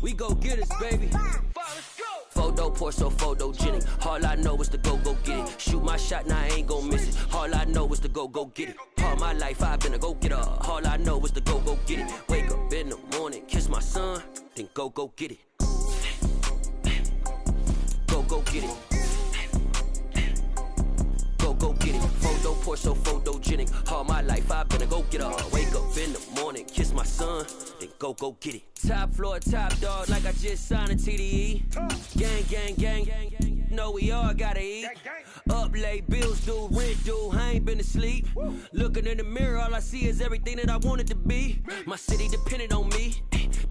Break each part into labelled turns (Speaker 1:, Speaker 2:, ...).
Speaker 1: We go get us, baby. Photo, so photogenic. All I know is to go get it. Shoot my shot, now I ain't gon' miss it. All I know is to go get it. All my life I've been a go-getter. All I know is to go get it. Wake up in the morning, kiss my son, then go get it. Go get it. Go get it. Photo, so photogenic. All my life I've been a go-getter. Wake up in the morning, kiss my son, then go get it. Top floor, top dog, like I just signed a TDE. Gang. Know we all gotta eat. Up late, bills due, rent due, I ain't been asleep. Looking in the mirror, all I see is everything that I wanted to be. My city depended on me,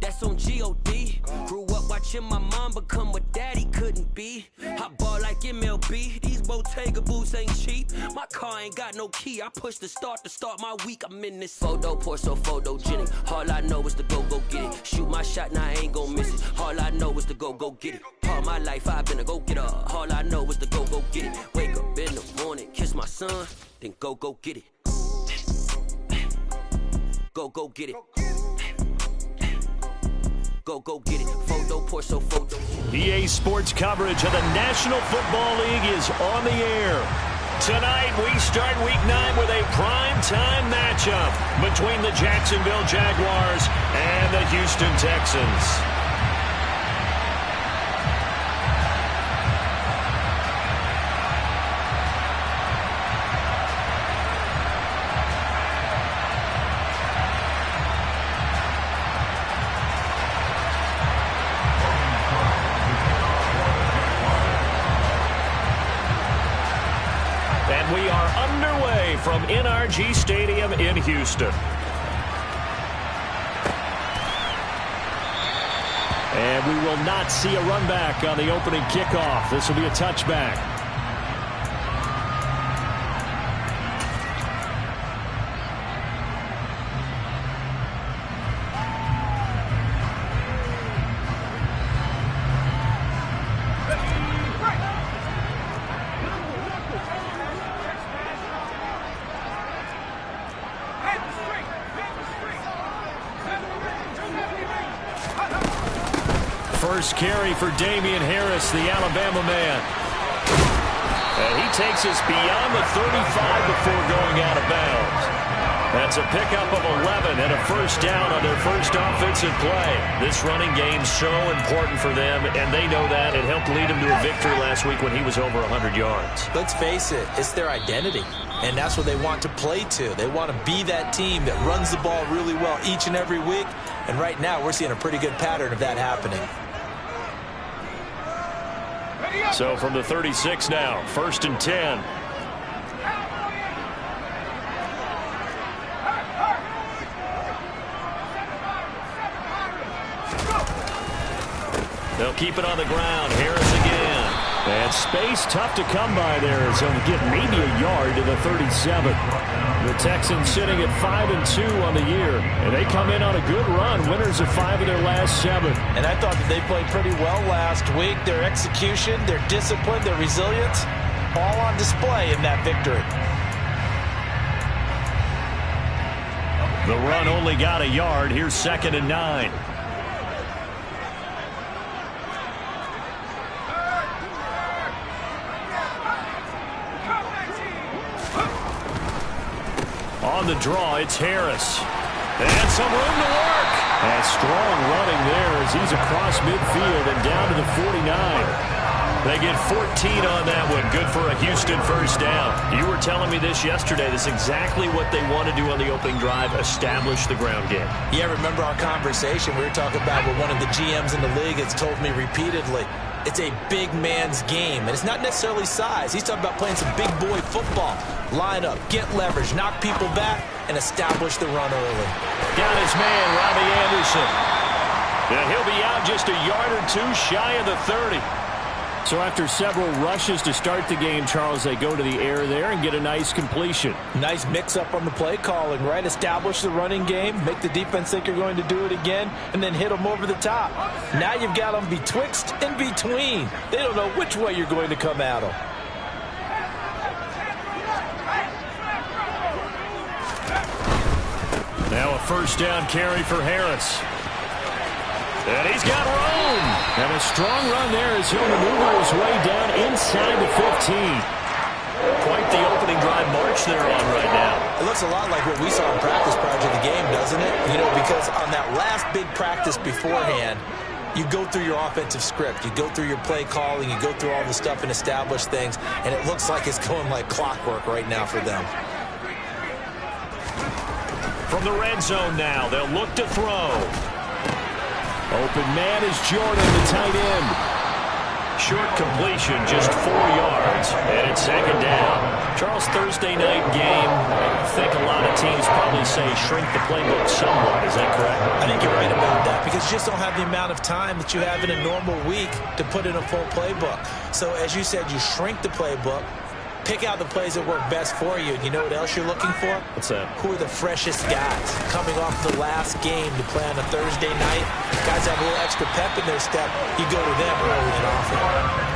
Speaker 1: that's on G.O.D. Grew up watching my mom become what daddy couldn't be. I ball like MLB, these Bottega boots ain't cheap. My car ain't got no key, I push the start to start my week. I'm in this photo, so photogenic. All I know is to go get it. Shoot my shot, now I ain't gon' miss it. All I know is to go get it. All my life I've been a go-getter. All I know is to go get it. Wake up in the morning, kiss my son, then go get it. Go get it. Go get it. Photo, so photo.
Speaker 2: EA Sports coverage of the National Football League is on the air. Tonight, we start Week 9 with a prime-time matchup between the Jacksonville Jaguars and the Houston Texans. We are underway from NRG Stadium in Houston. And we will not see a run back on the opening kickoff. This will be a touchback. First carry for Damian Harris, the Alabama man. And he takes us beyond the 35 before going out of bounds. That's a pickup of 11 and a first down on their first offensive play. This running game's so important for them, and they know that. It helped lead them to a victory last week when he was over 100 yards.
Speaker 3: Let's face it, it's their identity, and that's what they want to play to. They want to be that team that runs the ball really well each and every week, and right now we're seeing a pretty good pattern of that happening.
Speaker 2: So from the 36 now, 1st and 10. They'll keep it on the ground. Harris again. And space tough to come by there as he'll get maybe a yard to the 37. The Texans sitting at 5-2 on the year. And they come in on a good run. Winners of 5 of their last 7.
Speaker 3: And I thought that they played pretty well last week. Their execution, their discipline, their resilience, all on display in that victory.
Speaker 2: The run only got a yard. Here's 2nd and 9. On the draw, it's Harris. And some room to work. And strong running there as he's across midfield and down to the 49. They get 14 on that one. Good for a Houston first down. You were telling me this yesterday. This is exactly what they want to do on the opening drive, establish the ground game.
Speaker 3: Yeah, remember our conversation we were talking about with one of the GMs in the league has told me repeatedly. It's a big man's game, and it's not necessarily size. He's talking about playing some big boy football. Line up, get leverage, knock people back, and establish the run early.
Speaker 2: Got his man, Robbie Anderson. And he'll be out just a yard or two shy of the 30. So after several rushes to start the game, Charles, they go to the air there and get a nice completion.
Speaker 3: Nice mix-up on the play calling, right? Establish the running game, make the defense think you're going to do it again, and then hit them over the top. Now you've got them betwixt and between. They don't know which way you're going to come at them.
Speaker 2: Now a first down carry for Harris. And he's got room. And a strong run there as he'll maneuver his way down inside the 15. Quite the opening drive march they're on right now.
Speaker 3: It looks a lot like what we saw in practice prior to the game, doesn't it? You know, because on that last big practice beforehand, you go through your offensive script. You go through your play calling. You go through all the stuff and establish things. And it looks like it's going like clockwork right now for them.
Speaker 2: From the red zone now, they'll look to throw. Open man is Jordan, the tight end. Short completion, just 4 yards, and it's second down. Charles, Thursday night game, I think a lot of teams probably say shrink the playbook somewhat. Is that correct?
Speaker 3: I think you're right about that because you just don't have the amount of time that you have in a normal week to put in a full playbook. So as you said, you shrink the playbook, pick out the plays that work best for you. You know what else you're looking for?
Speaker 2: What's that?
Speaker 3: Who are the freshest guys coming off the last game to play on a Thursday night? Guys have a little extra pep in their step. You go to them early and often.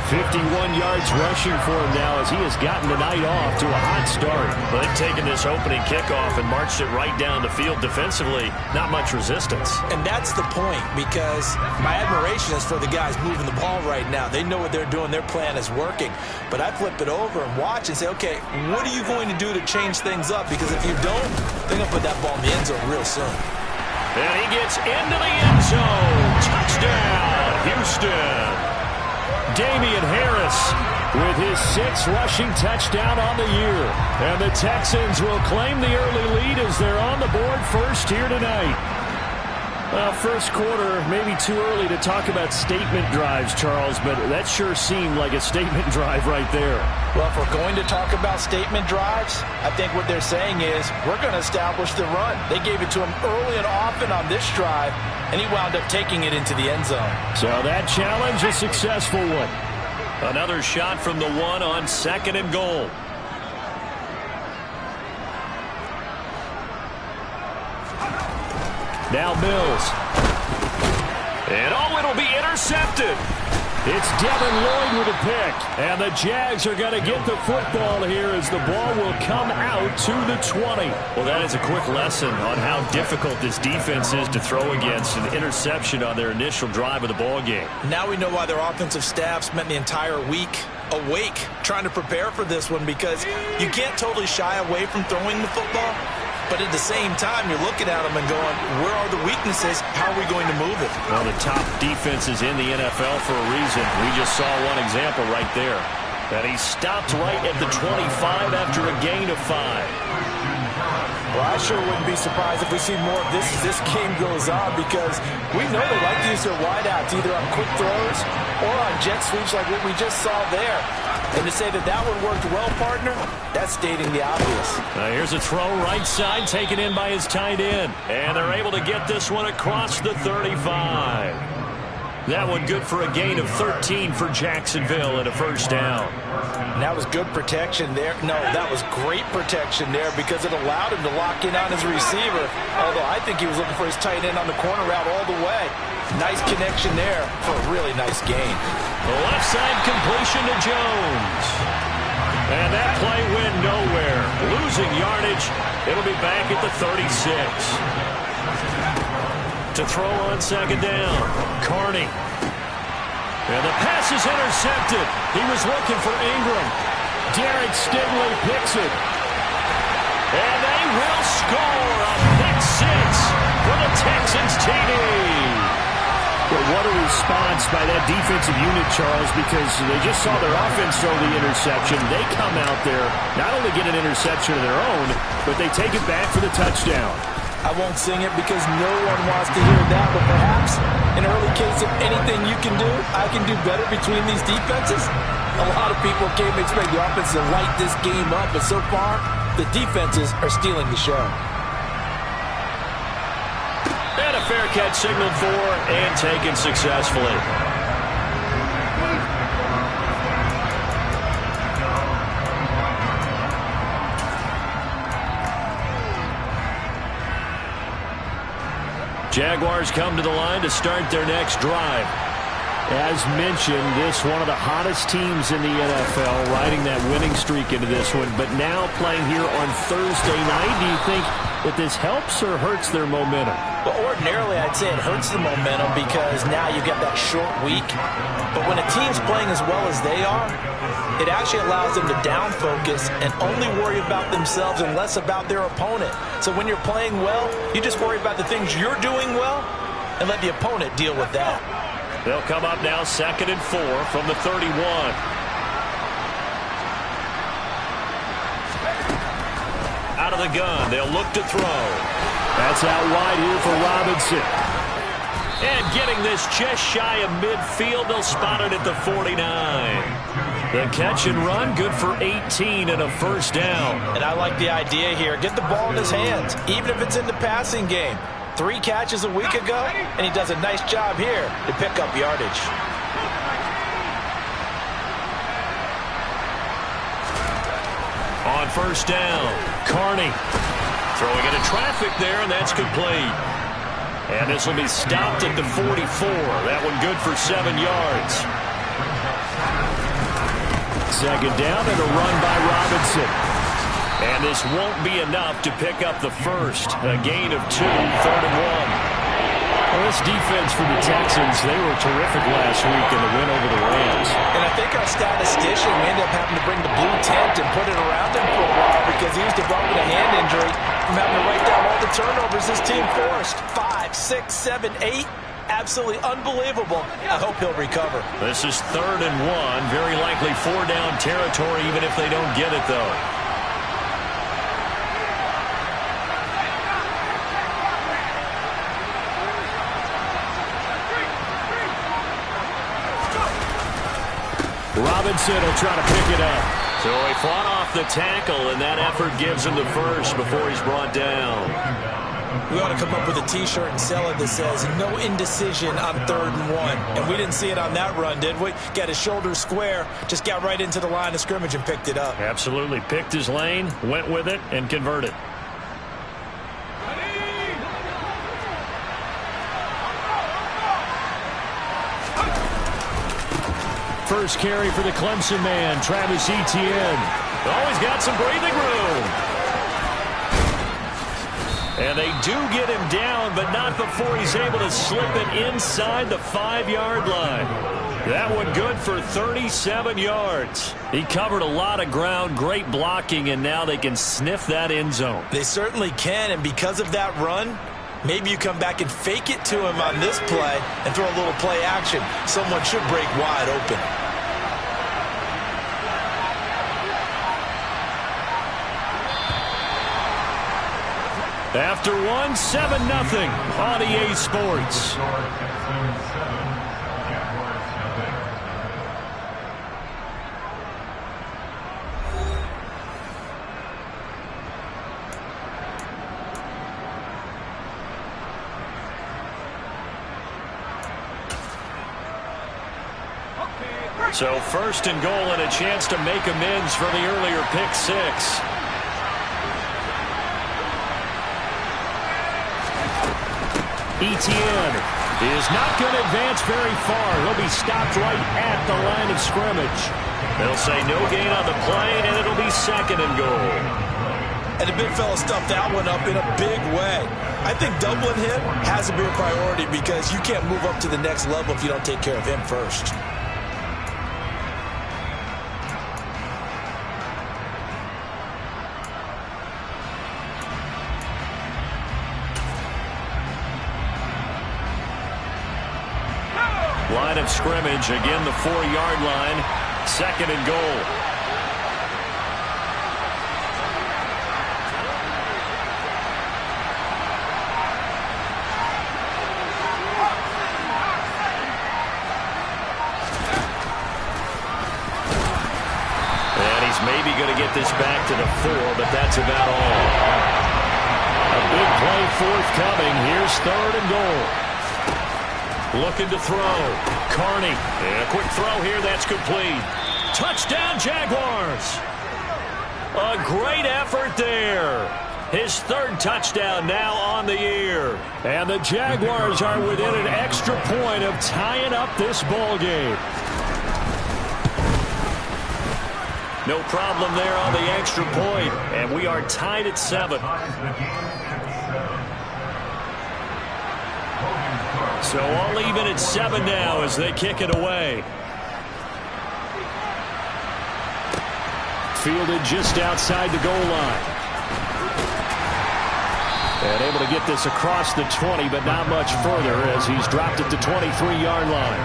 Speaker 2: 51 yards rushing for him now as he has gotten the night off to a hot start. Well, they've taken this opening kickoff and marched it right down the field defensively. Not much resistance.
Speaker 3: And that's the point because my admiration is for the guys moving the ball right now. They know what they're doing. Their plan is working. But I flip it over and watch and say, okay, what are you going to do to change things up? Because if you don't, they're going to put that ball in the end zone real soon.
Speaker 2: And he gets into the end zone. Touchdown, Houston. Damian Harris with his 6th rushing touchdown on the year. And the Texans will claim the early lead as they're on the board first here tonight. Well, first quarter, maybe too early to talk about statement drives, Charles, but that sure seemed like a statement drive right there.
Speaker 3: Well, if we're going to talk about statement drives, I think what they're saying is we're going to establish the run. They gave it to him early and often on this drive, and he wound up taking it into the end zone.
Speaker 2: So that challenge, a successful one. Another shot from the 1 on 2nd and goal. Now Mills. And it'll be intercepted. It's Devin Lloyd with a pick. And the Jags are going to get the football here as the ball will come out to the 20. Well, that is a quick lesson on how difficult this defense is to throw against. An interception on their initial drive of the ball game.
Speaker 3: Now we know why their offensive staff spent the entire week awake trying to prepare for this one because you can't totally shy away from throwing the football. But at the same time, you're looking at them and going, where are the weaknesses? How are we going to move it?
Speaker 2: Well, the top defenses in the NFL for a reason. We just saw one example right there. And he stopped right at the 25 after a gain of 5.
Speaker 3: Well, I sure wouldn't be surprised if we see more of this as this game goes on because we know they like to use their wideouts either on quick throws or on jet sweeps like what we just saw there. And to say that that one worked well, partner, that's stating the obvious.
Speaker 2: Here's a throw right side taken in by his tight end. And they're able to get this one across the 35. That one good for a gain of 13 for Jacksonville and a first down.
Speaker 3: And that was good protection there. No, that was great protection there because it allowed him to lock in on his receiver. Although I think he was looking for his tight end on the corner route all the way. Nice connection there for a really nice gain.
Speaker 2: The left side completion to Jones. And that play went nowhere. Losing yardage. It'll be back at the 36. To throw on 2nd down. Carney. And the pass is intercepted. He was looking for Ingram. Derek Stingley picks it. And they will score a pick 6 for the Texans TD. But what a response by that defensive unit, Charles, because they just saw their offense throw the interception. They come out there, not only get an interception of their own, but they take it back for the touchdown.
Speaker 3: I won't sing it because no one wants to hear that, but perhaps an early case of anything you can do, I can do better between these defenses. A lot of people came to expect the offense to light this game up, but so far, the defenses are stealing the show.
Speaker 2: And a fair catch signaled for and taken successfully. Jaguars come to the line to start their next drive. As mentioned, this one of the hottest teams in the NFL, riding that winning streak into this one, but now playing here on Thursday night. Do you think that this helps or hurts their momentum?
Speaker 3: Well, ordinarily, I'd say it hurts the momentum because now you get that short week. But when a team's playing as well as they are, it actually allows them to down focus and only worry about themselves and less about their opponent. So when you're playing well, you just worry about the things you're doing well and let the opponent deal with that.
Speaker 2: They'll come up now 2nd and 4 from the 31. Out of the gun, they'll look to throw. That's out wide here for Robinson. And getting this just shy of midfield, they'll spot it at the 49. The catch and run, good for 18 and a first down.
Speaker 3: And I like the idea here. Get the ball in his hands, even if it's in the passing game. 3 catches a week ago, and he does a nice job here to pick up yardage.
Speaker 2: On first down, Carney throwing into traffic there, and that's complete. And this will be stopped at the 44. That one good for 7 yards. 2nd down and a run by Robinson. And this won't be enough to pick up the first. A gain of 2, 3rd and 1. Well, this defense for the Texans, they were terrific last week in the win over the Rams.
Speaker 3: And I think our statistician, we ended up having to bring the blue tent and put it around him for a while because he was developing a hand injury from having to write down all the turnovers this team forced. 5, 6, 7, 8. Absolutely unbelievable. I hope he'll recover.
Speaker 2: This is 3rd and 1. Very likely 4-down territory even if they don't get it, though. Robinson will try to pick it up. So he fought off the tackle, and that effort gives him the first before he's brought down.
Speaker 3: We ought to come up with a T-shirt and sell it that says, no indecision on 3rd and 1. And we didn't see it on that run, did we? Got his shoulders square, just got right into the line of scrimmage and picked it up.
Speaker 2: Absolutely. Picked his lane, went with it, and converted. First carry for the Clemson man, Travis Etienne. Always got some breathing room. And they do get him down, but not before he's able to slip it inside the 5-yard line. That one good for 37 yards. He covered a lot of ground, great blocking, and now they can sniff that end zone.
Speaker 3: They certainly can, and because of that run, maybe you come back and fake it to him on this play and throw a little play action. Someone should break wide open.
Speaker 2: After one, 7-0 on EA Sports. So 1st and goal and a chance to make amends for the earlier pick 6. Etienne is not going to advance very far. He'll be stopped right at the line of scrimmage. They'll say no gain on the play, and it'll be 2nd and goal.
Speaker 3: And the big fella stuffed that one up in a big way. I think doubling him has to be a priority because you can't move up to the next level if you don't take care of him first.
Speaker 2: Line of scrimmage, again the 4-yard line, 2nd and goal. And he's maybe going to get this back to the 4, but that's about all. A big play forthcoming. Here's 3rd and goal. Looking to throw. Carney. And a quick throw here. That's complete. Touchdown, Jaguars. A great effort there. His 3rd touchdown now on the year. And the Jaguars are within an extra point of tying up this ball game. No problem there on the extra point. And we are tied at 7. So all even at 7 now as they kick it away. Fielded just outside the goal line. And able to get this across the 20, but not much further as he's dropped it to 23-yard line.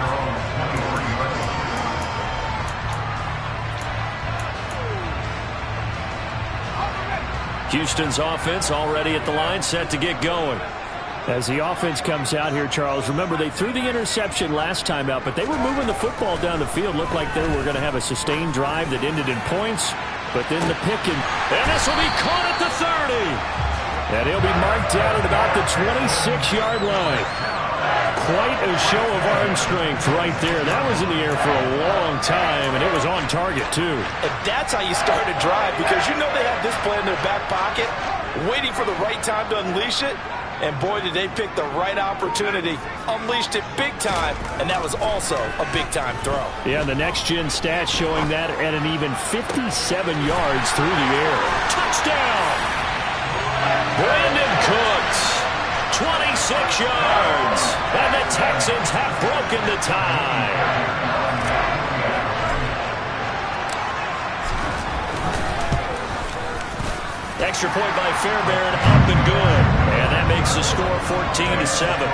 Speaker 2: Houston's offense already at the line, set to get going. As the offense comes out here, Charles, remember they threw the interception last time out, but they were moving the football down the field. Looked like they were going to have a sustained drive that ended in points, but then the pick, and this will be caught at the 30. And he'll be marked down at about the 26-yard line. Quite a show of arm strength right there. That was in the air for a long time, and it was on target, too.
Speaker 3: And that's how you start a drive, because you know they have this play in their back pocket, waiting for the right time to unleash it. And boy, did they pick the right opportunity. Unleashed it big time, and that was also a big-time throw.
Speaker 2: Yeah, the next-gen stats showing that at an even 57 yards through the air. Touchdown! Brandon Cooks, 26 yards, and the Texans have broken the tie. Extra point by Fairbairn, up and good. And that makes the score 14-7.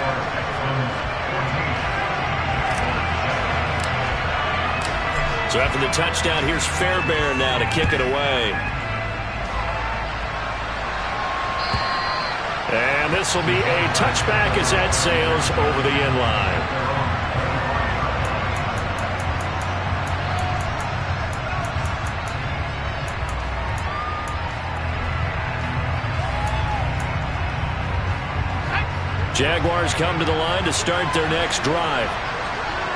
Speaker 2: So after the touchdown, here's Fairbairn now to kick it away. And this will be a touchback as that sails over the end line. Jaguars come to the line to start their next drive.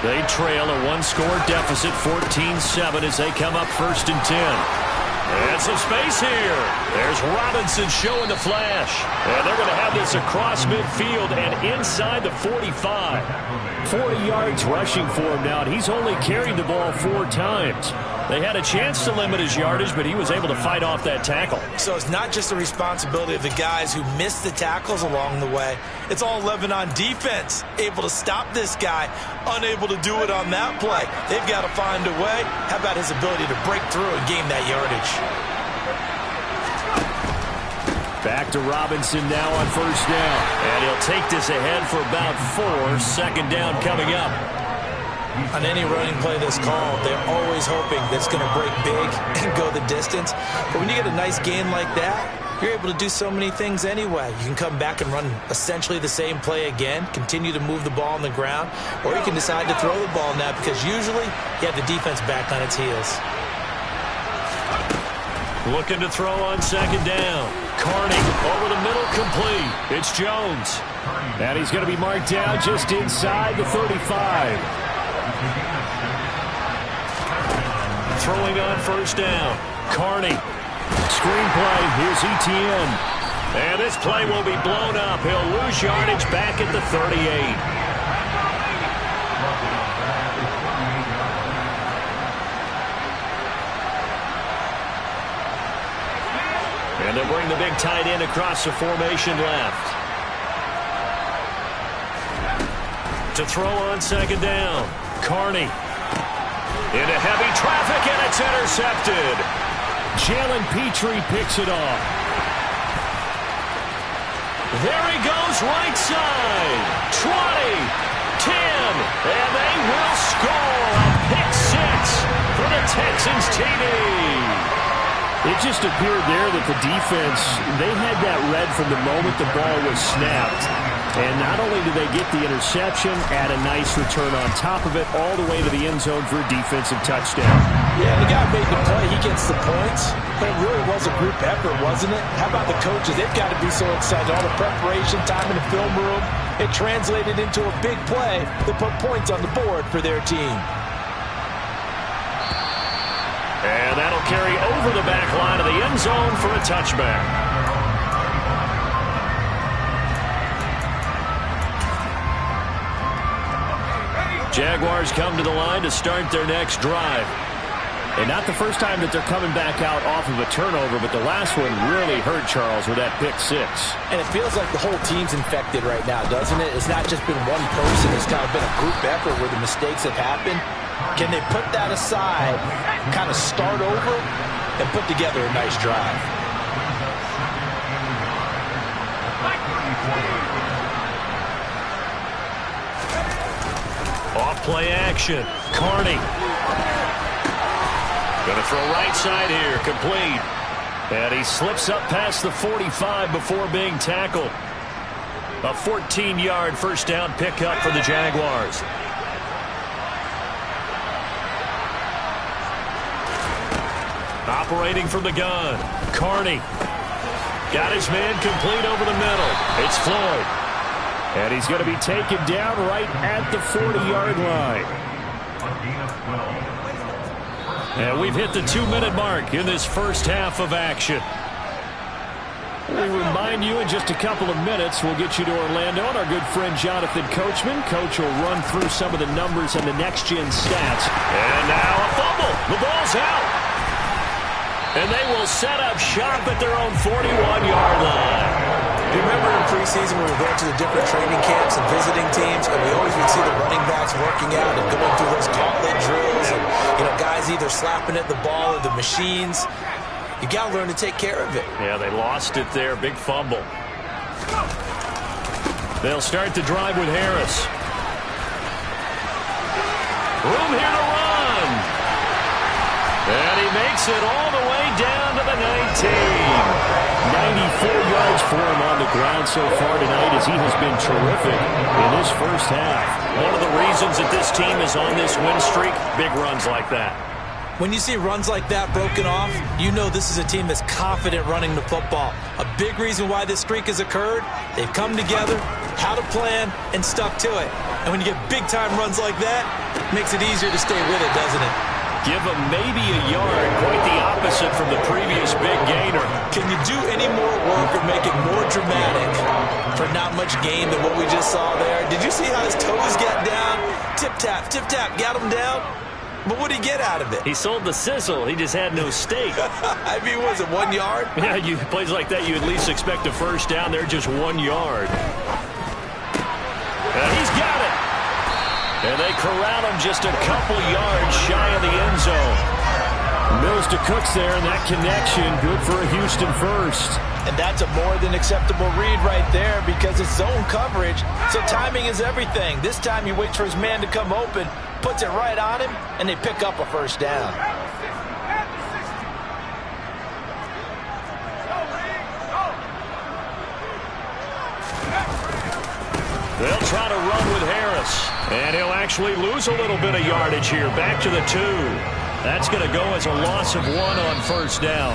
Speaker 2: They trail a one-score deficit, 14-7, as they come up 1st and 10. And some space here. There's Robinson showing the flash. And they're going to have this across midfield and inside the 45. 40 yards rushing for him now, and he's only carried the ball 4 times. They had a chance to limit his yardage, but he was able to fight off that tackle.
Speaker 3: So it's not just the responsibility of the guys who missed the tackles along the way. It's all 11 on defense. Able to stop this guy, unable to do it on that play. They've got to find a way. How about his ability to break through and gain that yardage?
Speaker 2: Back to Robinson now on 1st down. And he'll take this ahead for about 4. 2nd down coming up.
Speaker 3: On any running play that's called, they're always hoping that it's going to break big and go the distance. But when you get a nice gain like that, you're able to do so many things anyway. You can come back and run essentially the same play again, continue to move the ball on the ground, or you can decide to throw the ball now because usually you have the defense back on its heels.
Speaker 2: Looking to throw on 2nd down. Carney over the middle, complete. It's Jones. And he's going to be marked down just inside the 35. Throwing on 1st down. Carney. Screenplay. Here's Etienne. And this play will be blown up. He'll lose yardage back at the 38. And they'll bring the big tight end across the formation left. To throw on 2nd down. Carney. Into heavy traffic, and it's intercepted. Jalen Petrie picks it off. There he goes, right side. 20, 10, and they will score a pick 6 for the Texans TD. It just appeared there that the defense, they had that read from the moment the ball was snapped. And not only did they get the interception, add a nice return on top of it, all the way to the end zone for a defensive touchdown.
Speaker 3: Yeah, the guy made the play. He gets the points. But it really was a group effort, wasn't it? How about the coaches? They've got to be so excited. All the preparation, time in the film room, it translated into a big play that put points on the board for their team.
Speaker 2: And that'll carry over the back line of the end zone for a touchback. Jaguars come to the line to start their next drive. And not the first time that they're coming back out off of a turnover, but the last one really hurt Charles with that pick six.
Speaker 3: And it feels like the whole team's infected right now, doesn't it? It's not just been one person. It's kind of been a group effort where the mistakes have happened. Can they put that aside, kind of start over, and put together a nice drive?
Speaker 2: Off play action. Carney. Going to throw right side here. Complete. And he slips up past the 45 before being tackled. A 14-yard first down pickup for the Jaguars. Operating from the gun. Carney. Got his man complete over the middle. It's Floyd. And he's going to be taken down right at the 40-yard line. And we've hit the 2-minute mark in this first half of action. We remind you in just a couple of minutes, we'll get you to Orlando and our good friend Jonathan Coachman. Coach will run through some of the numbers and the next-gen stats. And now a fumble. The ball's out. And they will set up shop at their own 41-yard line.
Speaker 3: You remember in preseason when we were going to the different training camps and visiting teams, and we always would see the running backs working out and going through those gauntlet drills, and guys either slapping at the ball or the machines. You got to learn to take care of it.
Speaker 2: Yeah, they lost it there. Big fumble. They'll start the drive with Harris. Room here to run. And he makes it all the way down to the 19. 94 yards for him on the ground so far tonight as he has been terrific in this first half. One of the reasons that this team is on this win streak, big runs like that.
Speaker 3: When you see runs like that broken off, you know this is a team that's confident running the football. A big reason why this streak has occurred, they've come together, had a plan, and stuck to it. And when you get big-time runs like that, it makes it easier to stay with it, doesn't it?
Speaker 2: Give them maybe a yard, quite the opposite from the previous big gainer.
Speaker 3: Can you do any more work or make it more dramatic for not much gain than what we just saw there? Did you see how his toes got down? Tip-tap, got him down. But what did he get out of it?
Speaker 2: He sold the sizzle. He just had no steak.
Speaker 3: I mean, was it 1 yard?
Speaker 2: Yeah, plays like that, you at least expect a first down. They're just 1 yard. And he's got it. And they corral him just a couple yards shy of the end zone. Mills to Cooks there, and that connection, good for a Houston first.
Speaker 3: And that's a more than acceptable read right there because it's zone coverage, so timing is everything. This time he waits for his man to come open, puts it right on him, and they pick up a first down.
Speaker 2: They'll try to run with Harris, and he'll actually lose a little bit of yardage here. Back to the 2. That's going to go as a loss of 1 on first down.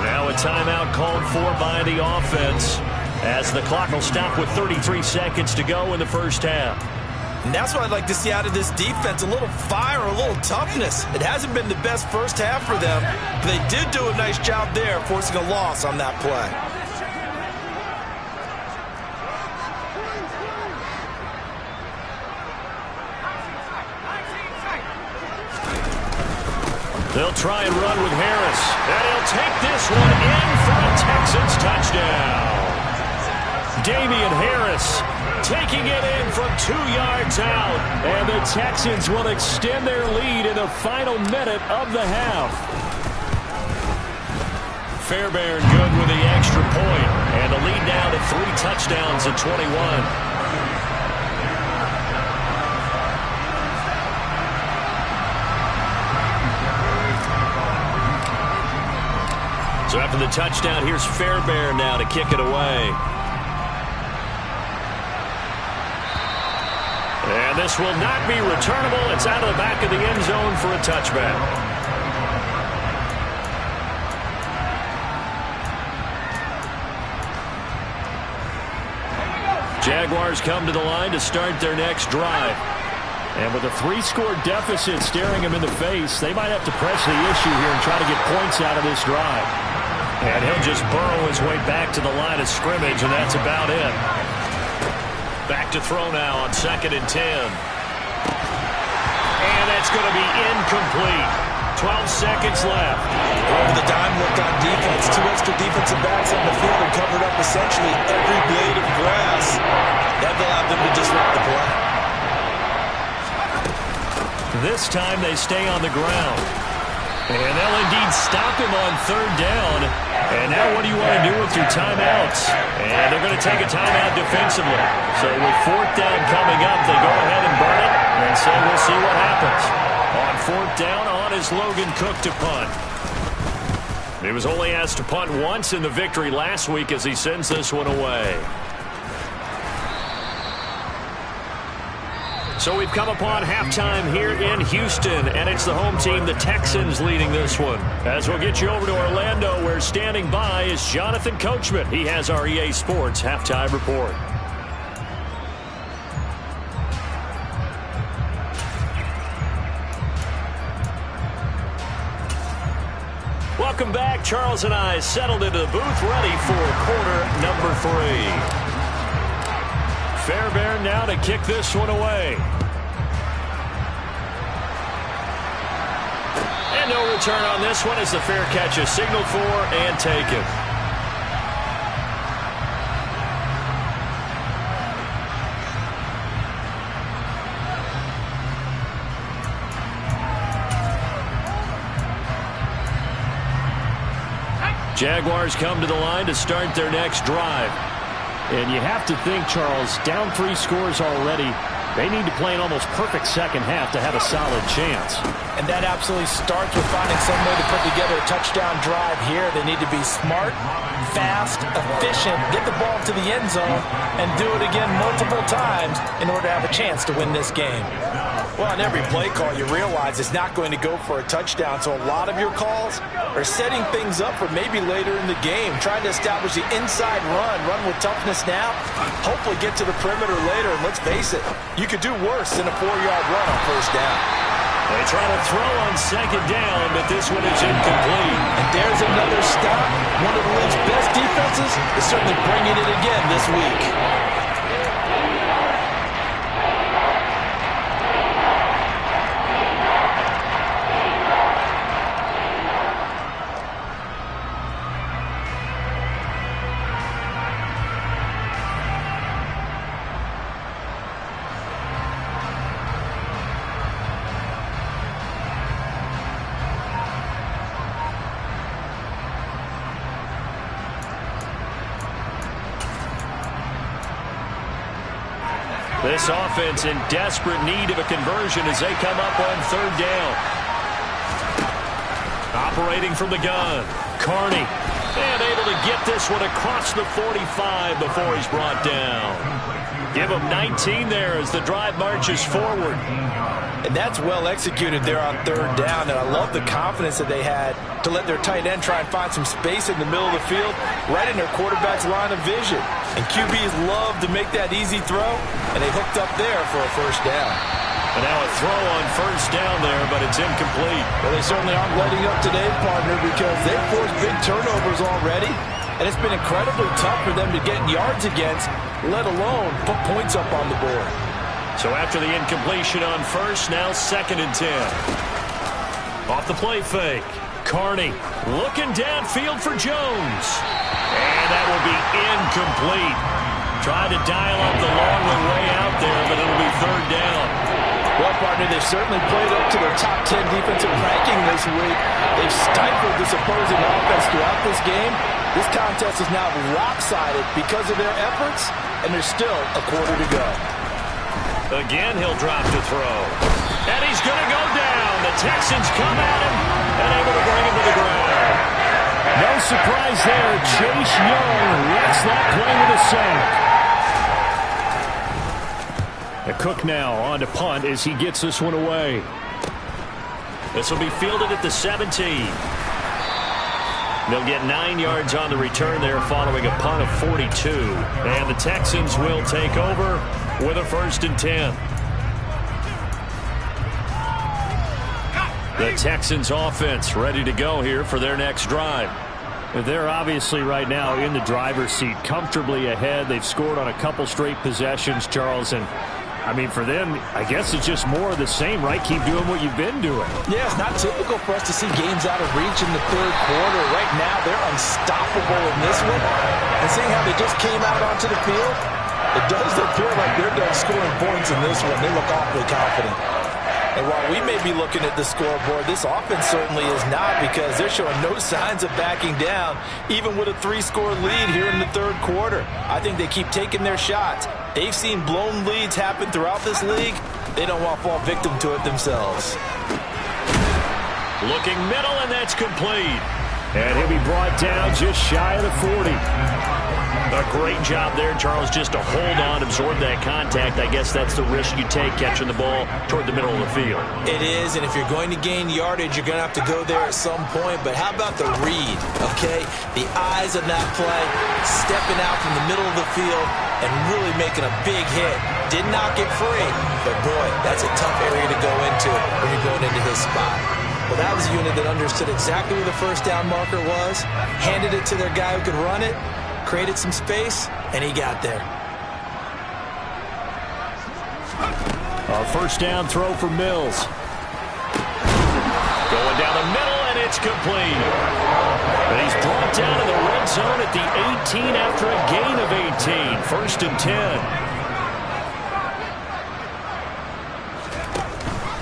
Speaker 2: Now a timeout called for by the offense as the clock will stop with 33 seconds to go in the first half.
Speaker 3: And that's what I'd like to see out of this defense, a little fire, a little toughness. It hasn't been the best first half for them, but they did do a nice job there, forcing a loss on that play.
Speaker 2: They'll try and run with Harris, and he'll take this one in for a Texans touchdown. Damian Harris taking it in from 2 yards out, and the Texans will extend their lead in the final minute of the half. Fairbairn good with the extra point, and the lead now to 3 touchdowns at 21. So after the touchdown, here's Fairbairn now to kick it away. And this will not be returnable. It's out of the back of the end zone for a touchback. Jaguars come to the line to start their next drive. And with a 3-score deficit staring them in the face, they might have to press the issue here and try to get points out of this drive. And he'll just burrow his way back to the line of scrimmage, and that's about it. Back to throw now on 2nd and 10. And that's going to be incomplete. 12 seconds left.
Speaker 3: Over the dime looked on defense. 2 extra defensive backs on the field and covered up essentially every blade of grass. That allowed them to disrupt the play.
Speaker 2: This time they stay on the ground. And they'll indeed stop him on 3rd down. And now what do you want to do with your timeouts? And they're going to take a timeout defensively. So with 4th down coming up, they go ahead and burn it and say we'll see what happens. On 4th down, on is Logan Cook to punt. He was only asked to punt once in the victory last week as he sends this one away. So we've come upon halftime here in Houston, and it's the home team, the Texans, leading this one. As we'll get you over to Orlando, where standing by is Jonathan Coachman. He has our EA Sports halftime report. Welcome back. Charles and I settled into the booth, ready for quarter number 3. Fairbairn now to kick this one away. And no return on this one as the fair catch is signaled for and taken. Jaguars come to the line to start their next drive.
Speaker 4: And you have to think, Charles, down 3 scores already. They need to play an almost perfect second half to have a solid chance.
Speaker 3: And that absolutely starts with finding some way to put together a touchdown drive here. They need to be smart, fast, efficient, get the ball to the end zone, and do it again multiple times in order to have a chance to win this game. Well, on every play call, you realize it's not going to go for a touchdown, so a lot of your calls are setting things up for maybe later in the game, trying to establish the inside run with toughness now, hopefully get to the perimeter later, and let's face it, you could do worse than a 4-yard run on 1st down.
Speaker 2: They try to throw on 2nd down, but this one is incomplete.
Speaker 3: And there's another stop. One of the league's best defenses is certainly bringing it again this week.
Speaker 2: This offense in desperate need of a conversion as they come up on 3rd down. Operating from the gun, Carney. And able to get this one across the 45 before he's brought down. Give him 19 there as the drive marches forward.
Speaker 3: And that's well executed there on 3rd down. And I love the confidence that they had to let their tight end try and find some space in the middle of the field, right in their quarterback's line of vision. And QBs love to make that easy throw, and they hooked up there for a 1st down.
Speaker 2: And now a throw on 1st down there, but it's incomplete.
Speaker 3: Well, they certainly aren't letting up today, partner, because they've forced big turnovers already, and it's been incredibly tough for them to get yards against, let alone put points up on the board.
Speaker 2: So after the incompletion on 1st, now 2nd and 10. Off the play fake. Carney looking downfield for Jones. And that will be incomplete. Tried to dial up the long way out there, but it'll be 3rd down.
Speaker 3: Well, partner, they've certainly played up to their top 10 defensive ranking this week. They've stifled this opposing offense throughout this game. This contest is now lopsided because of their efforts, and there's still a quarter to go.
Speaker 2: Again, he'll drop to throw. And he's going to go down. The Texans come at him and able to bring him to the ground.
Speaker 4: No surprise there. Chase Young lets that play with a sack. Cook now on to punt as he gets this one away.
Speaker 2: This will be fielded at the 17. They'll get 9 yards on the return there following a punt of 42. And the Texans will take over with a 1st and 10. The Texans offense ready to go here for their next drive.
Speaker 4: They're obviously right now in the driver's seat, comfortably ahead. They've scored on a couple straight possessions, Charles, and I mean, for them, I guess it's just more of the same, right? Keep doing what you've been doing.
Speaker 3: Yeah, it's not typical for us to see games out of reach in the third quarter. Right now, they're unstoppable in this one. And seeing how they just came out onto the field, it does appear like they're done scoring points in this one. They look awfully confident. And while we may be looking at the scoreboard, this offense certainly is not, because they're showing no signs of backing down, even with a 3-score lead here in the third quarter. I think they keep taking their shots. They've seen blown leads happen throughout this league. They don't want to fall victim to it themselves.
Speaker 2: Looking middle, and that's complete.
Speaker 4: And he'll be brought down just shy of the 40.
Speaker 2: A great job there, Charles, just to hold on, absorb that contact. I guess that's the risk you take catching the ball toward the middle of the field.
Speaker 3: It is, and if you're going to gain yardage, you're going to have to go there at some point. But how about the read, okay? The eyes of that play, stepping out from the middle of the field and really making a big hit. Did not get free, but boy, that's a tough area to go into when you're going into his spot. Well, that was a unit that understood exactly where the first down marker was, handed it to their guy who could run it, created some space, and he got there.
Speaker 4: A first down throw for Mills.
Speaker 2: Going down the middle, and it's complete. And he's brought down in the red zone at the 18 after a gain of 18. First and 10.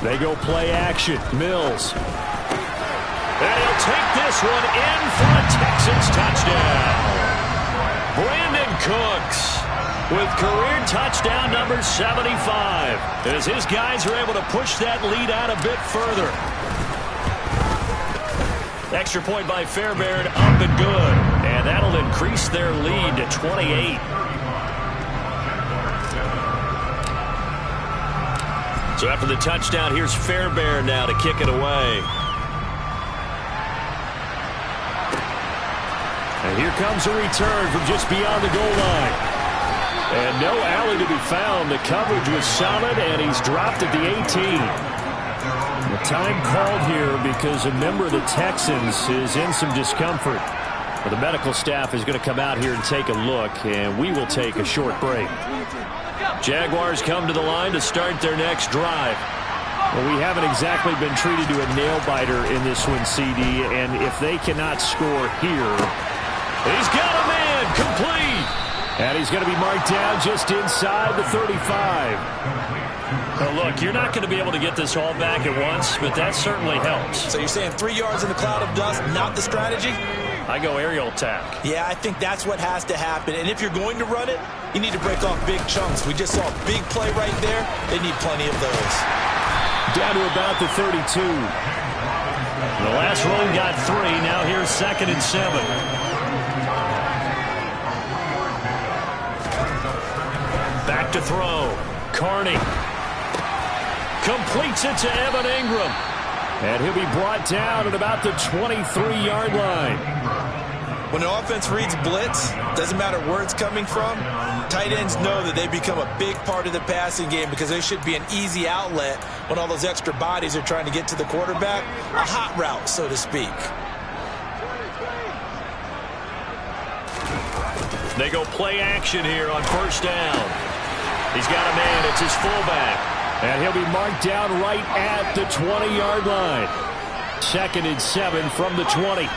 Speaker 4: They go play action. Mills.
Speaker 2: And he'll take this one in for a Texans touchdown. Brandon Cooks with career touchdown number 75, as his guys are able to push that lead out a bit further. Extra point by Fairbairn, up and good. And that'll increase their lead to 28. So after the touchdown, here's Fairbairn now to kick it away.
Speaker 4: And here comes a return from just beyond the goal line. And no alley to be found. The coverage was solid, and he's dropped at the 18. The time called here because a member of the Texans is in some discomfort. Well, the medical staff is going to come out here and take a look, and we will take a short break.
Speaker 2: Jaguars come to the line to start their next drive.
Speaker 4: Well, we haven't exactly been treated to a nail-biter in this one, CD, and if they cannot score here...
Speaker 2: He's got a man, complete.
Speaker 4: And he's going to be marked down just inside the 35.
Speaker 2: Well, look, you're not going to be able to get this all back at once, but that certainly helps.
Speaker 3: So you're saying 3 yards in the cloud of dust, not the strategy?
Speaker 2: I go aerial attack.
Speaker 3: Yeah, I think that's what has to happen. And if you're going to run it, you need to break off big chunks. We just saw a big play right there. They need plenty of those.
Speaker 4: Down to about the 32.
Speaker 2: The last run got 3. Now here's 2nd and 7. Back to throw. Carney completes it to Evan Ingram.
Speaker 4: And he'll be brought down at about the 23-yard line.
Speaker 3: When the offense reads blitz, doesn't matter where it's coming from, tight ends know that they become a big part of the passing game because there should be an easy outlet when all those extra bodies are trying to get to the quarterback. A hot route, so to speak.
Speaker 2: They go play action here on first down. He's got a man. It's his fullback.
Speaker 4: And he'll be marked down right at the 20-yard line. 2nd and 7 from the 20.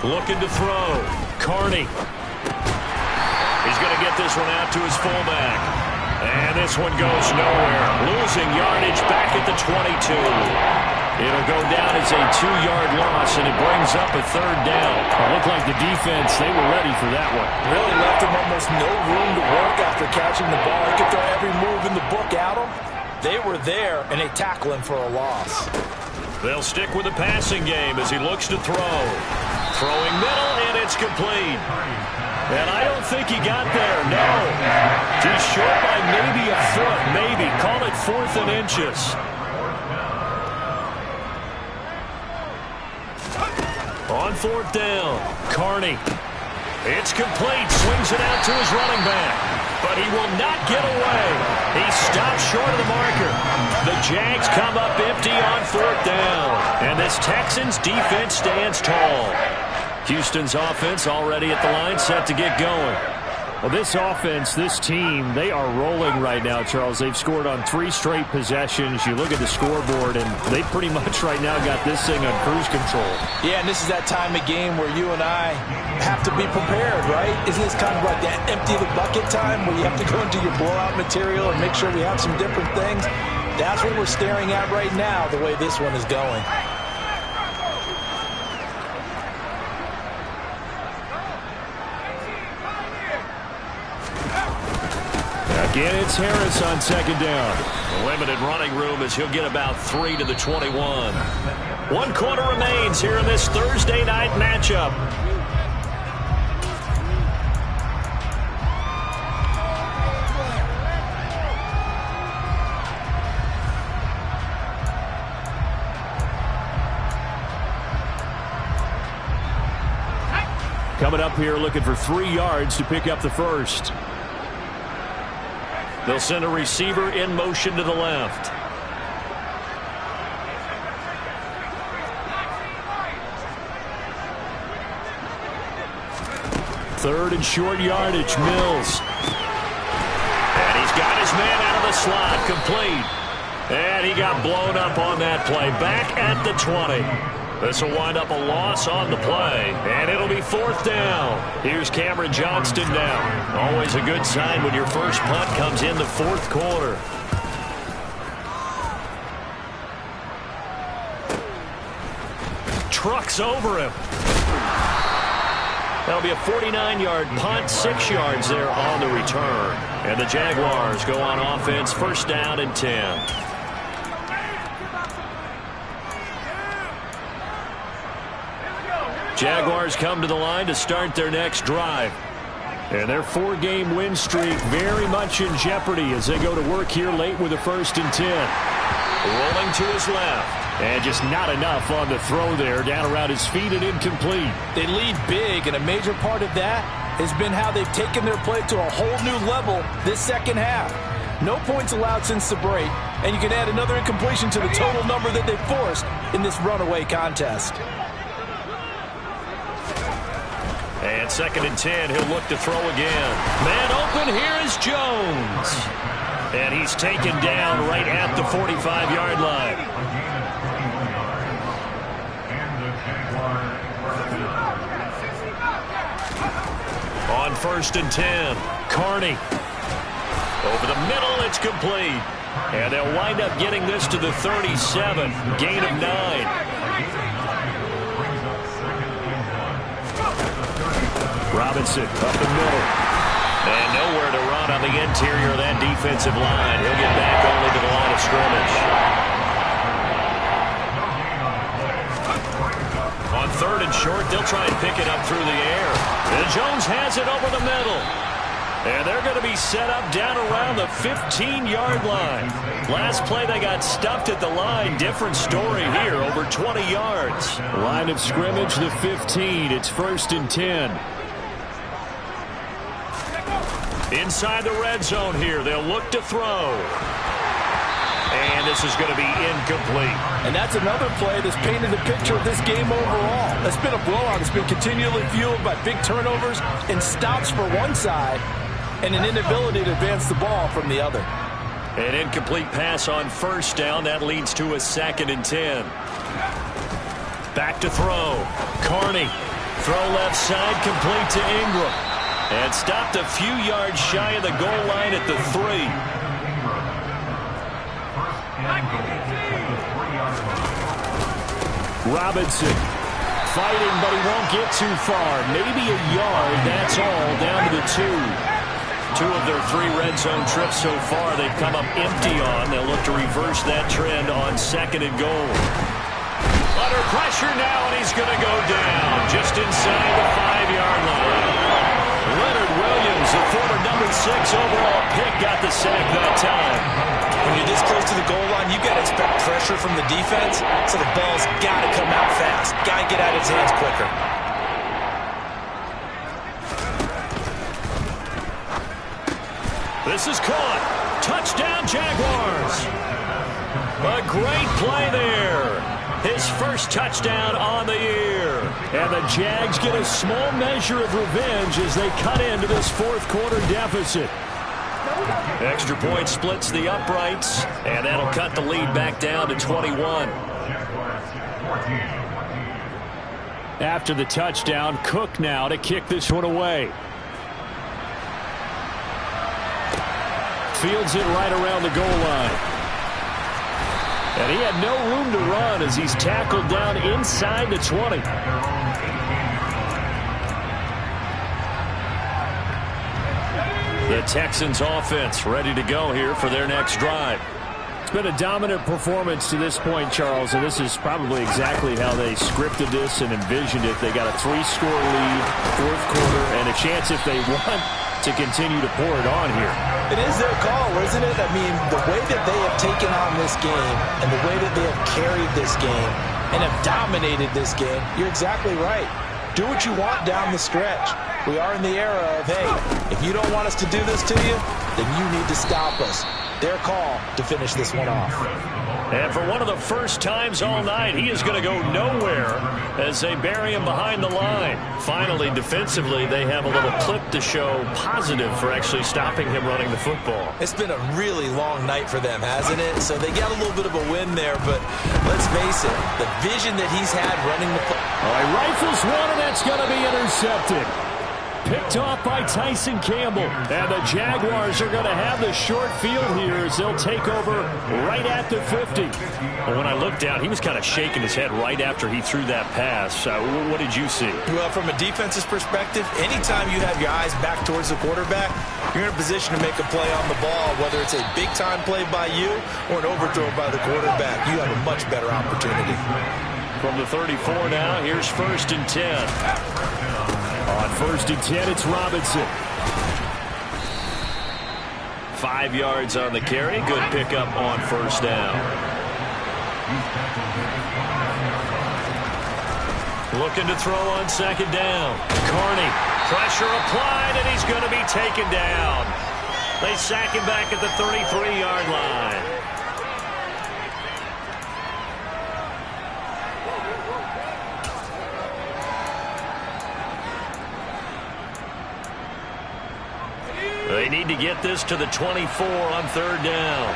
Speaker 2: Looking to throw. Carney. He's going to get this one out to his fullback. And this one goes nowhere. Losing yardage back at the 22. It'll go down as a 2-yard loss, and it brings up a 3rd down.
Speaker 4: It looked like the defense, they were ready for that one.
Speaker 3: Really left him almost no room to work after catching the ball. He could throw every move in the book at him. They were there, and they tackle him for a loss.
Speaker 2: They'll stick with the passing game as he looks to throw. Throwing middle, and it's complete. And I don't think he got there, no. He's short by maybe a foot, maybe. Call it 4th and inches. On 4th down, Carney. It's complete. Swings it out to his running back. But he will not get away. He stops short of the marker. The Jags come up empty on 4th down. And this Texans defense stands tall. Houston's offense already at the line, set to get going.
Speaker 4: Well, this offense, this team, they are rolling right now, Charles. They've scored on 3 straight possessions. You look at the scoreboard, and they pretty much right now got this thing on cruise control.
Speaker 3: Yeah, and this is that time of game where you and I have to be prepared, right? Isn't this kind of like that empty the bucket time where you have to go into your blowout material and make sure we have some different things? That's what we're staring at right now, the way this one is going.
Speaker 4: Again, it's Harris on second down.
Speaker 2: Limited running room as he'll get about 3 to the 21. 1 quarter remains here in this Thursday night matchup.
Speaker 4: Coming up here looking for 3 yards to pick up the first.
Speaker 2: They'll send a receiver in motion to the left.
Speaker 4: Third and short yardage, Mills.
Speaker 2: And he's got his man out of the slot, complete. And he got blown up on that play, back at the 20. This will wind up a loss on the play, and it'll be 4th down. Here's Cameron Johnston now. Always a good sign when your first punt comes in the 4th quarter. Trucks over him. That'll be a 49-yard punt, 6 yards there on the return. And the Jaguars go on offense, 1st down and 10. Jaguars come to the line to start their next drive.
Speaker 4: And their 4-game win streak very much in jeopardy as they go to work here late with a 1st and 10.
Speaker 2: Rolling to his left.
Speaker 4: And just not enough on the throw there, down around his feet and incomplete.
Speaker 3: They lead big, and a major part of that has been how they've taken their play to a whole new level this second half. No points allowed since the break, and you can add another incompletion to the total number that they've forced in this runaway contest.
Speaker 2: And 2nd and 10, he'll look to throw again. Man open, here is Jones. And he's taken down right at the 45-yard line. On 1st and 10, Carney. Over the middle, it's complete. And they'll wind up getting this to the 37, gain of 9.
Speaker 4: Robinson up the middle.
Speaker 2: And nowhere to run on the interior of that defensive line. He'll get back only to the line of scrimmage. On 3rd and short, they'll try and pick it up through the air. And Jones has it over the middle. And they're going to be set up down around the 15-yard line. Last play, they got stuffed at the line. Different story here, over 20 yards.
Speaker 4: Line of scrimmage, the 15. It's 1st and 10.
Speaker 2: Inside the red zone here, they'll look to throw. And this is going to be incomplete.
Speaker 3: And that's another play that's painted the picture of this game overall. It's been a blowout. It's been continually fueled by big turnovers and stops for one side and an inability to advance the ball from the other.
Speaker 2: An incomplete pass on 1st down. That leads to a 2nd and 10. Back to throw. Carney. Throw left side, complete to Ingram. And stopped a few yards shy of the goal line at the 3.
Speaker 4: Robinson fighting, but he won't get too far. Maybe a yard, that's all, down to the 2.
Speaker 2: 2 of their 3 red zone trips so far they've come up empty on. They'll look to reverse that trend on 2nd and goal. Under pressure now, and he's going to go down just inside the 5-yard line. Leonard Williams, the former number 6 overall pick, got the sack that time.
Speaker 3: When you're this close to the goal line, you got to expect pressure from the defense, so the ball's got to come out fast. Got to get out of his hands quicker.
Speaker 2: This is caught. Touchdown, Jaguars. A great play there. his first touchdown on the year.
Speaker 4: And the Jags get a small measure of revenge as they cut into this fourth quarter deficit.
Speaker 2: Extra point splits the uprights, and that'll cut the lead back down to 21.
Speaker 4: After the touchdown, Cook now to kick this one away. Fields it right around the goal line. And he had no room to run as he's tackled down inside the 20.
Speaker 2: The Texans offense ready to go here for their next drive.
Speaker 4: It's been a dominant performance to this point, Charles, and this is probably exactly how they scripted this and envisioned it. They got a 3-score lead, fourth quarter, and a chance if they want to continue to pour it on here.
Speaker 3: It is their call, isn't it? I mean, the way that they have taken on this game and the way that they have carried this game and have dominated this game, you're exactly right. Do what you want down the stretch. We are in the era of, hey, if you don't want us to do this to you, then you need to stop us. Their call to finish this one off.
Speaker 2: And for one of the first times all night, he is going to go nowhere as they bury him behind the line. Finally, defensively, they have a little clip to show positive for actually stopping him running the football.
Speaker 3: It's been a really long night for them, hasn't it? So they got a little bit of a win there, but let's face it, the vision that he's had running the football.
Speaker 4: All right, rifles one, and that's going to be intercepted. Picked off by Tyson Campbell. And the Jaguars are going to have the short field here as they'll take over right at the 50.
Speaker 2: Well, when I looked down, he was kind of shaking his head right after he threw that pass. What did you see?
Speaker 3: Well, from a defense's perspective, anytime you have your eyes back towards the quarterback, you're in a position to make a play on the ball, whether it's a big-time play by you or an overthrow by the quarterback. You have a much better opportunity.
Speaker 2: From the 34 now, here's 1st and 10.
Speaker 4: On 1st and 10, it's Robinson.
Speaker 2: 5 yards on the carry. Good pickup on 1st down. Looking to throw on 2nd down. Carney, pressure applied, and he's going to be taken down. They sack him back at the 33-yard line. They need to get this to the 24 on 3rd down.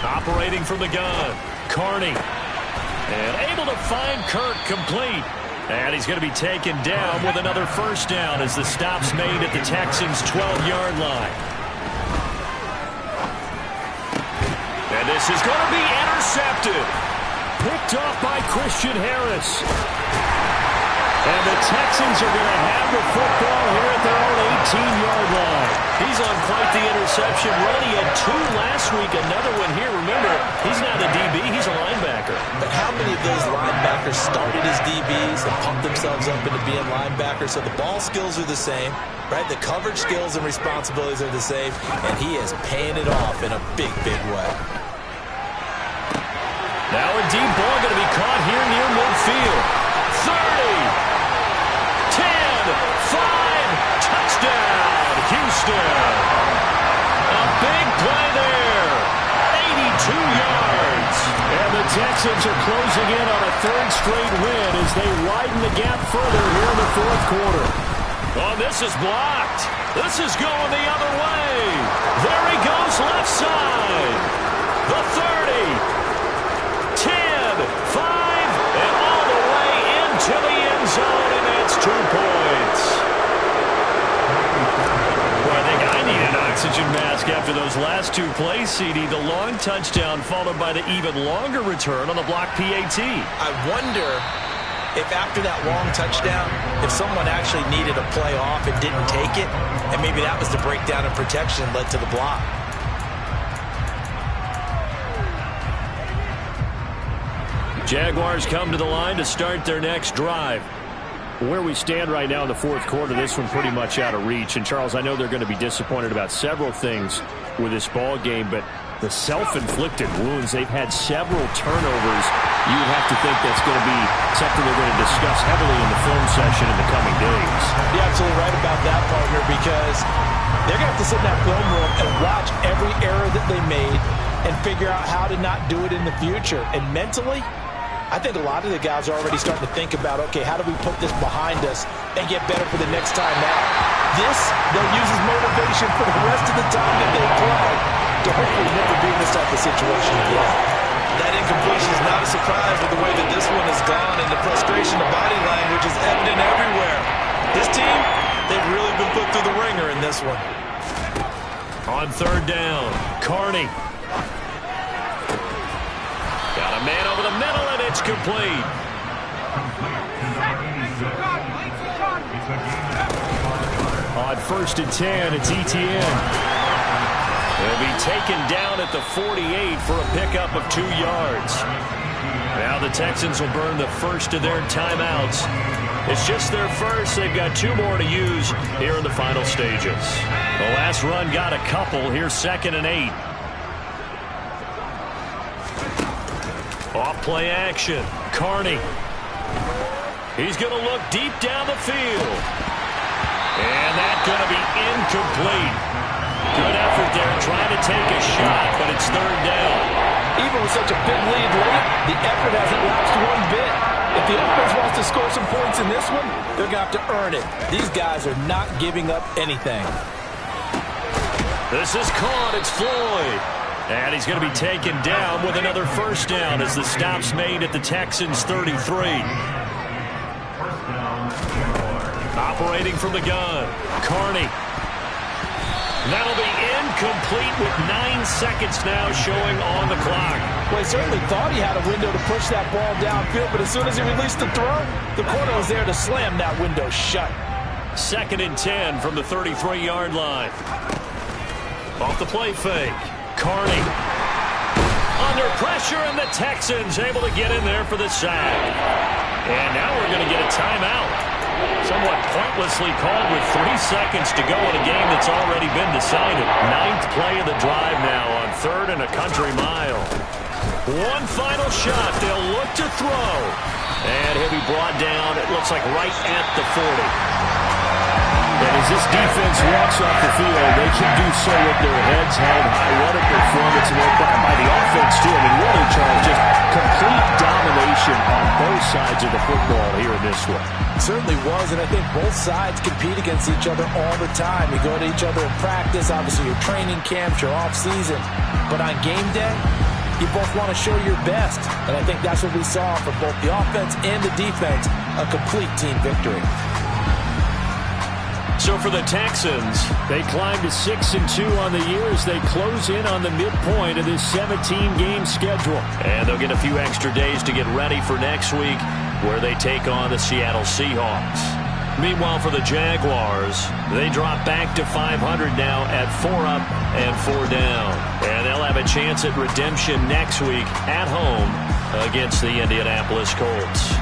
Speaker 2: Operating from the gun, Carney. And able to find Kirk complete. And he's going to be taken down with another 1st down as the stop's made at the Texans' 12-yard line. And this is going to be intercepted.
Speaker 4: Picked off by Christian Harris. And the Texans are going to have the football here at their own 18-yard line.
Speaker 2: He's on quite the interception run. He had 2 last week, another one here. Remember, he's not a DB, he's a linebacker.
Speaker 3: But how many of those linebackers started as DBs and pumped themselves up into being linebackers? So the ball skills are the same, right? The coverage skills and responsibilities are the same, and he is paying it off in a big, big way.
Speaker 2: Now a deep ball going to be caught here near midfield. 30. 10, 5, touchdown, Houston. A big play there, 82 yards.
Speaker 4: And the Texans are closing in on a 3rd straight win as they widen the gap further here in the 4th quarter.
Speaker 2: Oh, this is blocked. This is going the other way. There he goes, left side. The 30, 10, 5, and all the way into the end zone, and that's 2 points. Well, I think I need an oxygen mask after those last 2 plays, CD. The long touchdown followed by the even longer return on the block PAT.
Speaker 3: I wonder if after that long touchdown, if someone actually needed a play off and didn't take it, and maybe that was the breakdown in protection that led to the block.
Speaker 2: Jaguars come to the line to start their next drive.
Speaker 4: Where we stand right now in the 4th quarter, this one pretty much out of reach. And, Charles, I know they're going to be disappointed about several things with this ball game, but The self-inflicted wounds. They've had several turnovers. You would have to think that's going to be something they're going to discuss heavily in the film session in the coming days.
Speaker 3: You're absolutely right about that, partner, because they're going to have to sit in that film room and watch every error that they made and figure out how to not do it in the future. And mentally, I think a lot of the guys are already starting to think about, okay, how do we put this behind us and get better for the next time out? This, they'll use as motivation for the rest of the time that they play to hopefully never be in this type of situation again.
Speaker 5: That incompletion is not a surprise with the way that this one has gone, and the frustration of body language is evident everywhere. This team, they've really been put through the ringer in this one.
Speaker 2: On third down, Carney. Got a man over the middle, and it's complete. On 1st and 10, it's Etienne. He'll be taken down at the 48 for a pickup of 2 yards. Now the Texans will burn the first of their timeouts. It's just their first. They've got 2 more to use here in the final stages. The last run got a couple. Here's 2nd and 8. Off play action. Carney. He's going to look deep down the field. And that's going to be incomplete. Good effort there trying to take a shot, but it's 3rd down.
Speaker 3: Even with such a big lead late, the effort hasn't lapsed one bit. If the offense wants to score some points in this one, they're going to have to earn it. These guys are not giving up anything.
Speaker 2: This is caught. It's Floyd. And he's going to be taken down with another 1st down as the stop's made at the Texans' 33. Operating from the gun, Carney. That'll be incomplete with 9 seconds now showing on the clock.
Speaker 3: Well, he certainly thought he had a window to push that ball downfield, but as soon as he released the throw, the corner was there to slam that window shut.
Speaker 2: 2nd and 10 from the 33-yard line. Off the play fake, Carney. Under pressure, and the Texans able to get in there for the sack. And now we're going to get a timeout. Somewhat pointlessly called with 3 seconds to go in a game that's already been decided. 9th play of the drive now on 3rd and a country mile. One final shot. They'll look to throw. And he'll be brought down, it looks like right at the 40.
Speaker 4: And as this defense walks off the field, they can do so with their heads held high. What a performance by the offense, too. I mean, really, Charles, just complete domination on both sides of the football here in this one.
Speaker 3: It certainly was, and I think both sides compete against each other all the time. You go to each other in practice, obviously your training camps, your off-season. But on game day, you both want to show your best. And I think that's what we saw from both the offense and the defense, a complete team victory.
Speaker 2: So for the Texans,
Speaker 4: they climb to 6-2 on the year as they close in on the midpoint of this 17-game schedule.
Speaker 2: And they'll get a few extra days to get ready for next week, where they take on the Seattle Seahawks. Meanwhile, for the Jaguars, they drop back to 500 now at 4 up and 4 down. And they'll have a chance at redemption next week at home against the Indianapolis Colts.